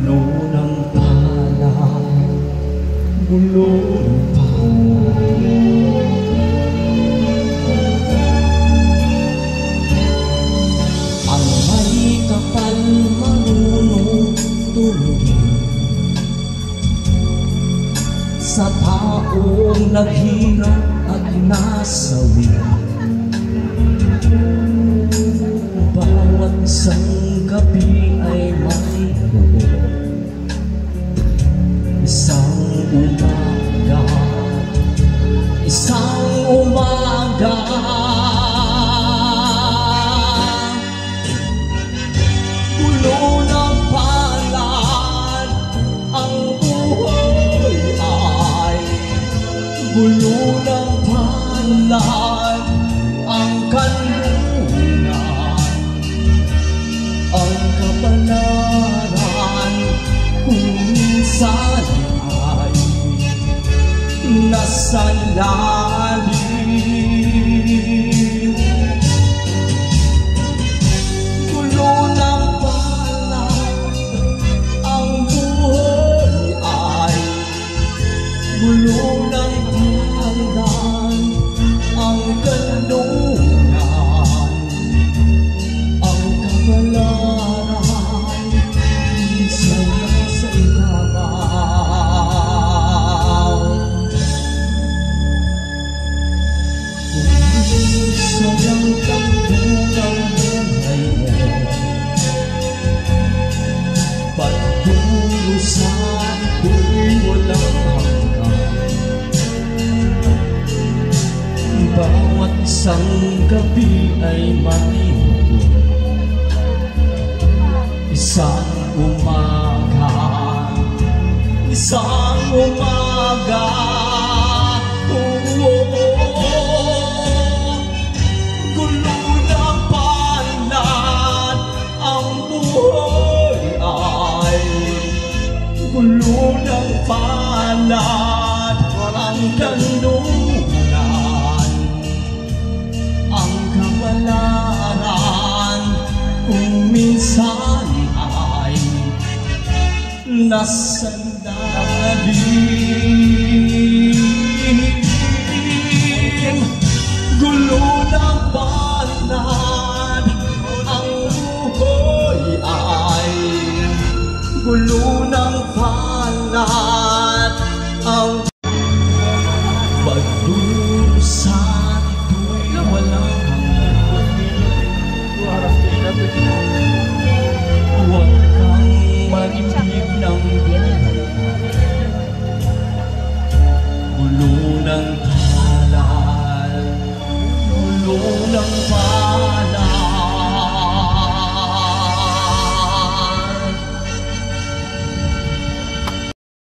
Gulo ng palad, gulo ng palad. Ang may kapal marunong tumingin sa taong naghirap at nasawi. Bawat isang gabi ay may buo, isang umaga, isang umaga. Gulo ng palad, ang buhay ay gulo ng palad, ang kanluran, ang kabanaran, kung minsan ay nasa lalim. Gulo ng palad, ang buhay ay gulo ng palad, ang kanluran, ang kabalaran, minsan nasa ibabaw. Kung minsan ang takbo ng buhay mo, patungo sa ako'y walang hanggan. Bawat isang gabi ay may hukbo, isang umaga, isang umaga. Gulo ng palad, ang buhay ay gulo ng palad, ang kanluran, ang kabalaran, kung minsan ay nasa lalim. Gulo ng palad, ang buhay ay gulo ng